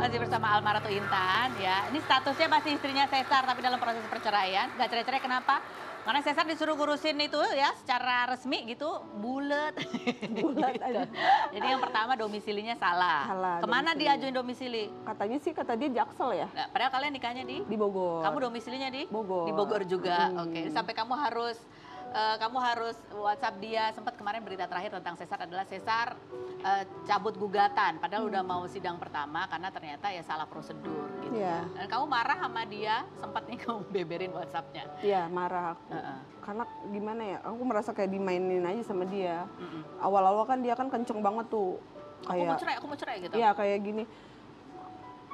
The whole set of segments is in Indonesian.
masih bersama Alma Ratu Intan ya. Ini statusnya masih istrinya Cesar tapi dalam proses perceraian. Gak cerai-cerai kenapa? Karena Cesar disuruh ngurusin itu ya secara resmi gitu, bulat. Bulat aja. Jadi yang pertama domisilinya salah. Kemana diajuin domisili? Katanya sih kata dia Jaksel ya. Nah, padahal kalian nikahnya di Bogor. Kamu domisilinya di Bogor. Di Bogor juga. Oke, sampai kamu harus WhatsApp dia. Sempat kemarin berita terakhir tentang Cesar adalah Cesar cabut gugatan. Padahal udah mau sidang pertama karena ternyata ya salah prosedur gitu. Yeah. Dan kamu marah sama dia, sempat nih kamu beberin WhatsAppnya. Iya, marah aku. Karena gimana ya, aku merasa kayak dimainin aja sama dia. Awal-awal kan dia kan kenceng banget tuh. Kayak, aku mau cerai gitu. Iya, kayak gini.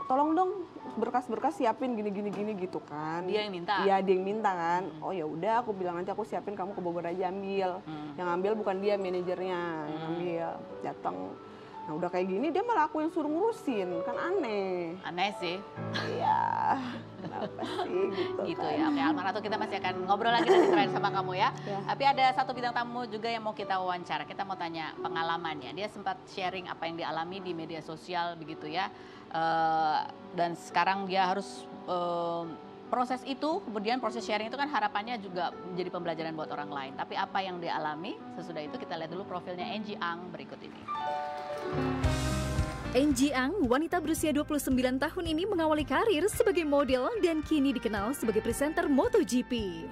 Tolong dong berkas-berkas siapin gini gitu kan. Dia yang minta. Iya, dia yang minta kan. Oh ya udah, aku bilang nanti aku siapin, kamu ke Bogor aja ambil. Yang ambil bukan dia, manajernya yang ambil. Datang. Nah udah kayak gini dia malah aku yang suruh ngurusin, kan aneh. Aneh sih. Iya. Kenapa sih gitu Gitu kan. ya. Oke, Alma Ratu, kita masih akan ngobrol lagi nanti terakhir sama kamu ya. Tapi ada satu bintang tamu juga yang mau kita wawancara. Kita mau tanya pengalamannya. Dia sempat sharing apa yang dialami di media sosial begitu ya. Dan sekarang dia harus proses itu, kemudian proses sharing itu kan harapannya juga menjadi pembelajaran buat orang lain. Tapi apa yang dialami, sesudah itu kita lihat dulu profilnya Angie Ang berikut ini. Angie Ang, wanita berusia 29 tahun ini mengawali karir sebagai model dan kini dikenal sebagai presenter MotoGP.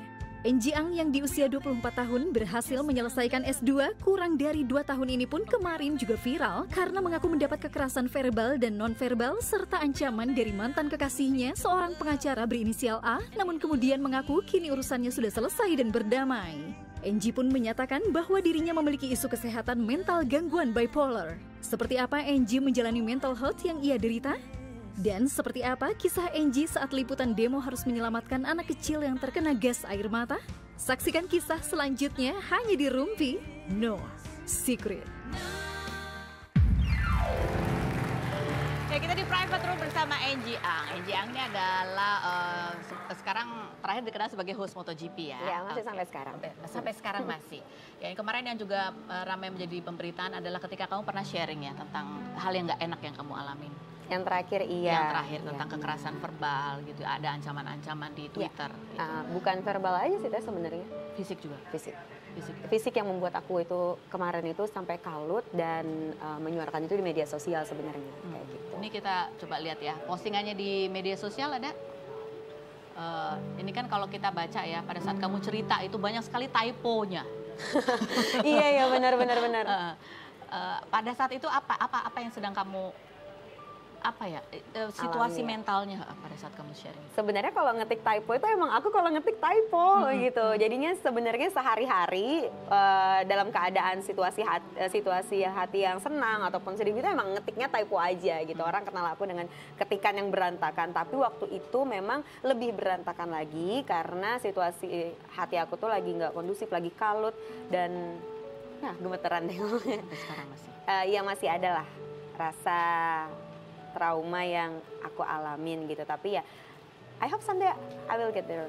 Angie Ang yang di usia 24 tahun berhasil menyelesaikan S2 kurang dari 2 tahun ini pun kemarin juga viral karena mengaku mendapat kekerasan verbal dan non-verbal serta ancaman dari mantan kekasihnya seorang pengacara berinisial A, namun kemudian mengaku kini urusannya sudah selesai dan berdamai. Angie pun menyatakan bahwa dirinya memiliki isu kesehatan mental gangguan bipolar. Seperti apa Angie menjalani mental health yang ia derita? Dan seperti apa kisah Angie saat liputan demo harus menyelamatkan anak kecil yang terkena gas air mata? Saksikan kisah selanjutnya hanya di Rumpi No Secret. Ya, kita di private room bersama Angie Ang. Angie Ang ini adalah sekarang terakhir dikenal sebagai host MotoGP ya. Iya, masih sampai sekarang. Sampai sekarang masih. Ya, yang kemarin yang juga ramai menjadi pemberitaan adalah ketika kamu pernah sharing ya tentang hal yang nggak enak yang kamu alamin. Yang terakhir iya. Yang terakhir tentang kekerasan verbal gitu, ada ancaman-ancaman di Twitter. Ya. Gitu. Bukan verbal aja sih Teh sebenarnya. Fisik juga. Fisik yang membuat aku itu kemarin itu sampai kalut dan menyuarakan itu di media sosial sebenarnya kayak gitu. Ini kita coba lihat ya postingannya di media sosial ada. Ini kan kalau kita baca ya pada saat kamu cerita itu banyak sekali typonya. Iya benar. Pada saat itu apa yang sedang kamu situasi mentalnya pada saat kamu sharing? Sebenarnya kalau ngetik typo itu emang aku kalau ngetik typo gitu. Jadinya sebenarnya sehari-hari dalam keadaan situasi hati yang senang ataupun sedih itu emang ngetiknya typo aja gitu. Orang kenal aku dengan ketikan yang berantakan. Tapi waktu itu memang lebih berantakan lagi karena situasi hati aku tuh lagi nggak kondusif, lagi kalut dan gemeteran deh. Sampai sekarang masih? Ya masih ada lah rasa trauma yang aku alamin gitu, tapi ya I hope someday I will get there.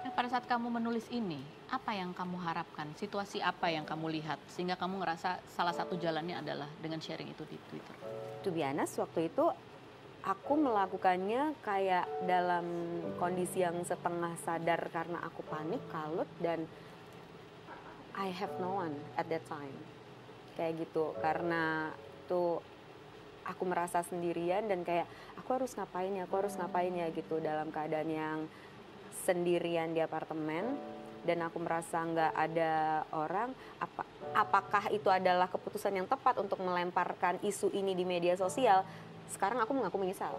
Nah, pada saat kamu menulis ini, apa yang kamu harapkan? Situasi apa yang kamu lihat sehingga kamu ngerasa salah satu jalannya adalah dengan sharing itu di Twitter? To be honest, waktu itu aku melakukannya kayak dalam kondisi yang setengah sadar karena aku panik, kalut, dan I have no one at that time. Kayak gitu, karena tuh aku merasa sendirian dan kayak aku harus ngapain ya gitu dalam keadaan yang sendirian di apartemen dan aku merasa nggak ada orang. Apakah itu adalah keputusan yang tepat untuk melemparkan isu ini di media sosial? Sekarang aku mengaku menyesal.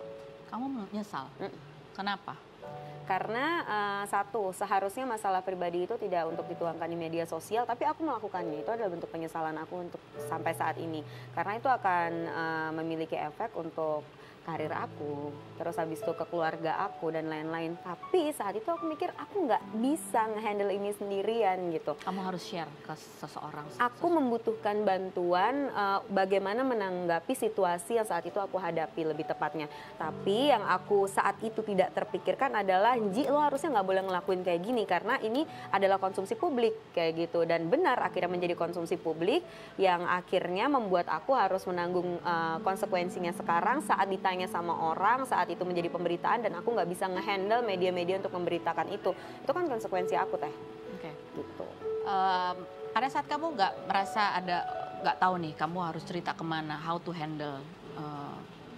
Kamu menyesal? Kenapa? Karena satu, seharusnya masalah pribadi itu tidak untuk dituangkan di media sosial, tapi aku melakukannya. Itu adalah bentuk penyesalan aku untuk sampai saat ini. Karena itu akan memiliki efek untuk karir aku, terus habis itu ke keluarga aku dan lain-lain. Tapi saat itu aku mikir aku nggak bisa ngehandle ini sendirian gitu. Kamu harus share ke seseorang. Aku membutuhkan bantuan bagaimana menanggapi situasi yang saat itu aku hadapi lebih tepatnya. Tapi yang aku saat itu tidak terpikirkan adalah, Ji, lo harusnya nggak boleh ngelakuin kayak gini karena ini adalah konsumsi publik kayak gitu. Dan benar akhirnya menjadi konsumsi publik yang akhirnya membuat aku harus menanggung konsekuensinya sekarang saat ditanya tanya sama orang saat itu menjadi pemberitaan dan aku nggak bisa ngehandle media-media untuk memberitakan itu kan konsekuensi aku teh. Oke. Gitu. Pada saat kamu nggak tahu nih kamu harus cerita kemana, how to handle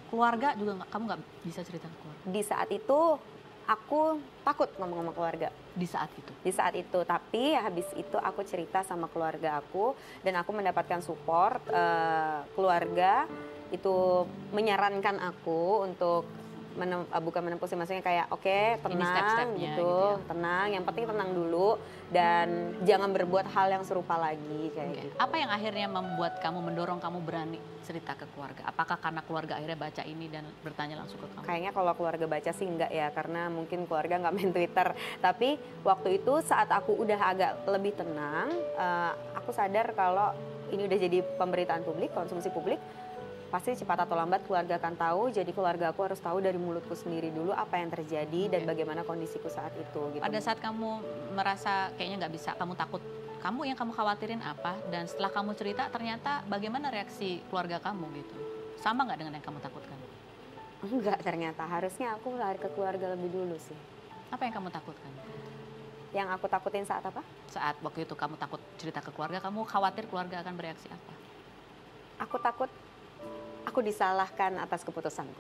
keluarga juga kamu nggak bisa cerita ke keluarga. Di saat itu aku takut ngomong sama keluarga. Di saat itu? Di saat itu, tapi habis itu aku cerita sama keluarga aku dan aku mendapatkan support. Keluarga itu menyarankan aku untuk bukan menempuh sih, maksudnya kayak oke, tenang gitu ya. Tenang, yang penting tenang dulu dan jangan berbuat hal yang serupa lagi kayak gitu. Apa yang akhirnya membuat kamu, mendorong kamu berani cerita ke keluarga? Apakah karena keluarga akhirnya baca ini dan bertanya langsung ke kamu? Kayaknya kalau keluarga baca sih enggak ya, karena mungkin keluarga nggak main Twitter. Tapi waktu itu saat aku udah agak lebih tenang, aku sadar kalau ini udah jadi pemberitaan publik, konsumsi publik, pasti cepat atau lambat keluarga akan tahu. Jadi keluarga aku harus tahu dari mulutku sendiri dulu apa yang terjadi dan bagaimana kondisiku saat itu. Gitu. Pada saat kamu merasa kayaknya nggak bisa, kamu takut, yang kamu khawatirin apa? Dan setelah kamu cerita, ternyata bagaimana reaksi keluarga kamu gitu? Sama nggak dengan yang kamu takutkan? Enggak, ternyata harusnya aku lari ke keluarga lebih dulu sih. Apa yang kamu takutkan? Yang aku takutin saat apa? Saat waktu itu kamu takut cerita ke keluarga, kamu khawatir keluarga akan bereaksi apa? Aku takut aku disalahkan atas keputusanku.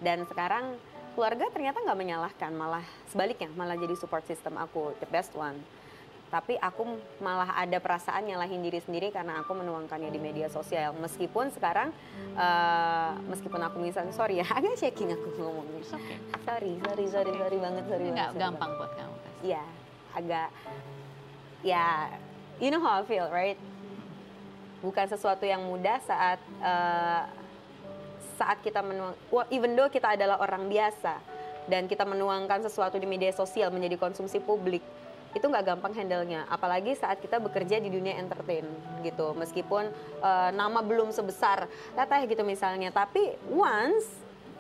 Dan sekarang keluarga ternyata nggak menyalahkan, malah sebaliknya, malah jadi support system aku, the best one. Tapi aku malah ada perasaan nyalahin diri sendiri karena aku menuangkannya di media sosial. Meskipun sekarang, meskipun aku misalnya, sorry ya, agak shaking aku ngomongnya. Okay. Sorry banget. Nggak gampang buat kamu pasti. Iya, agak, ya, you know how I feel, right? Bukan sesuatu yang mudah saat kita even though kita adalah orang biasa dan kita menuangkan sesuatu di media sosial menjadi konsumsi publik, itu nggak gampang handle-nya. Apalagi saat kita bekerja di dunia entertain gitu, meskipun nama belum sebesar Teteh gitu misalnya, tapi once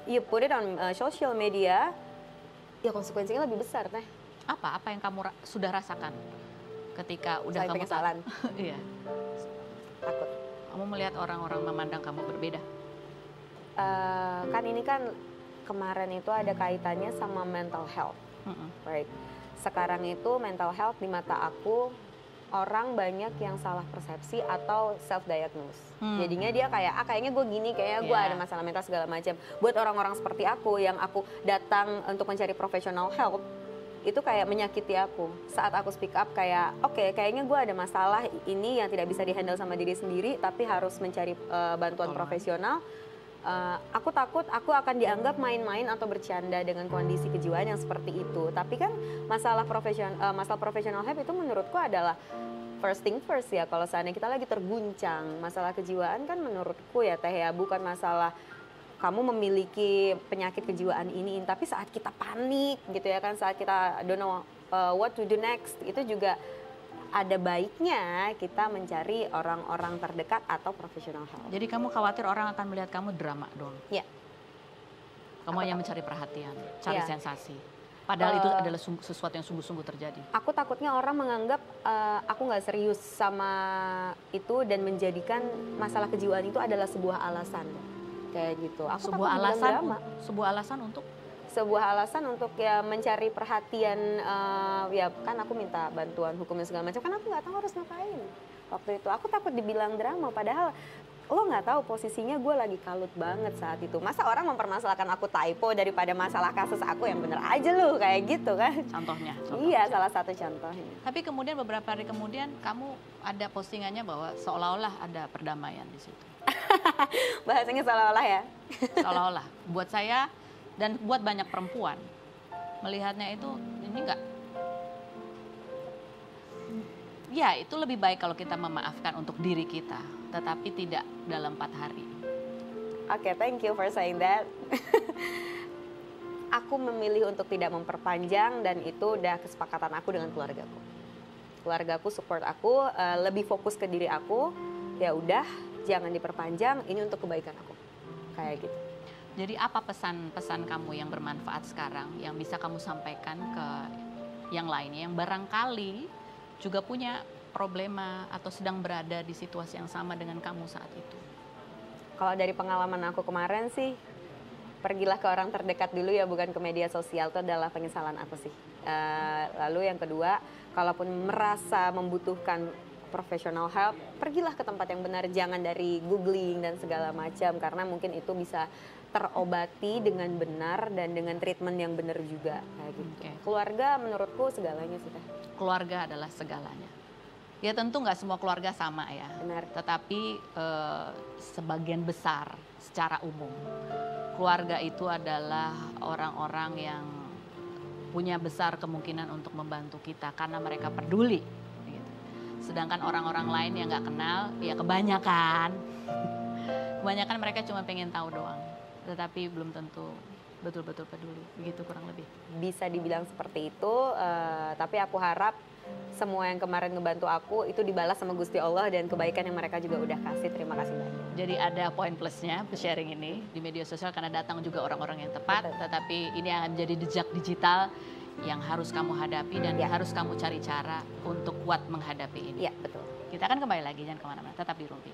you put it on social media, ya konsekuensinya lebih besar Teh. Apa yang kamu sudah rasakan ketika udah kamu penyesalan? Iya. Takut. Kamu melihat orang-orang memandang kamu berbeda? Kan ini kan kemarin itu ada kaitannya sama mental health, right? Sekarang itu mental health di mata aku orang banyak yang salah persepsi atau self diagnose. Jadinya dia kayak kayaknya gue gini, kayaknya gue ada masalah mental segala macam. Buat orang-orang seperti aku yang aku datang untuk mencari professional help, itu kayak menyakiti aku. Saat aku speak up kayak oke, kayaknya gue ada masalah ini yang tidak bisa dihandle sama diri sendiri, tapi harus mencari bantuan profesional. Aku takut aku akan dianggap main-main atau bercanda dengan kondisi kejiwaan yang seperti itu. Tapi kan masalah profesional help itu menurutku adalah first thing first ya. Kalau seandainya kita lagi terguncang, masalah kejiwaan kan menurutku ya Teh ya, bukan masalah kamu memiliki penyakit kejiwaan ini, tapi saat kita panik gitu ya kan, saat kita don't know what to do next, itu juga ada baiknya kita mencari orang-orang terdekat atau profesional help. Jadi kamu khawatir orang akan melihat kamu drama dong? Iya. Kamu hanya mencari perhatian, cari sensasi. Padahal itu adalah sesuatu yang sungguh-sungguh terjadi. Aku takutnya orang menganggap aku nggak serius sama itu dan menjadikan masalah kejiwaan itu adalah sebuah alasan. Kayak gitu. Aku sebuah alasan untuk ya mencari perhatian, ya kan aku minta bantuan hukum dan segala macam, kan aku nggak tahu harus ngapain waktu itu. Aku takut dibilang drama, padahal lo nggak tahu posisinya gue lagi kalut banget saat itu. Masa orang mempermasalahkan aku typo daripada masalah kasus aku yang bener aja lo, kayak gitu kan. Contohnya. Iya, salah satu contohnya. Tapi kemudian beberapa hari kemudian kamu ada postingannya bahwa seolah-olah ada perdamaian di situ. Bahasanya seolah-olah ya. Seolah-olah. Buat saya dan buat banyak perempuan melihatnya itu ini enggak. Ya, itu lebih baik kalau kita memaafkan untuk diri kita, tetapi tidak dalam 4 hari. Oke, thank you for saying that. Aku memilih untuk tidak memperpanjang dan itu udah kesepakatan aku dengan keluargaku. Keluargaku support aku, lebih fokus ke diri aku. Ya udah, jangan diperpanjang, ini untuk kebaikan aku. Kayak gitu. Jadi apa pesan-pesan kamu yang bermanfaat sekarang yang bisa kamu sampaikan ke yang lainnya yang barangkali juga punya problema atau sedang berada di situasi yang sama dengan kamu saat itu? Kalau dari pengalaman aku kemarin sih, pergilah ke orang terdekat dulu ya, bukan ke media sosial. Itu adalah penyesalan aku sih. Lalu yang kedua, kalaupun merasa membutuhkan professional help, pergilah ke tempat yang benar, jangan dari googling dan segala macam, karena mungkin itu bisa terobati dengan benar dan dengan treatment yang benar juga kayak gitu. Keluarga menurutku segalanya sih Teh. Keluarga adalah segalanya. Ya tentu nggak semua keluarga sama ya. Benar. Tetapi sebagian besar secara umum keluarga itu adalah orang-orang yang punya besar kemungkinan untuk membantu kita karena mereka peduli. Gitu. Sedangkan orang-orang lain yang nggak kenal, ya kebanyakan mereka cuma pengen tahu doang. Tetapi belum tentu betul-betul peduli. Begitu kurang lebih. Bisa dibilang seperti itu, tapi aku harap semua yang kemarin ngebantu aku itu dibalas sama Gusti Allah dan kebaikan yang mereka juga udah kasih. Terima kasih banyak. Jadi ada poin plusnya sharing ini di media sosial karena datang juga orang-orang yang tepat. Betul. Tetapi ini akan menjadi jejak digital yang harus kamu hadapi dan harus kamu cari cara untuk kuat menghadapi ini. Iya, betul. Kita akan kembali lagi, jangan kemana-mana, tetap di Rumpi.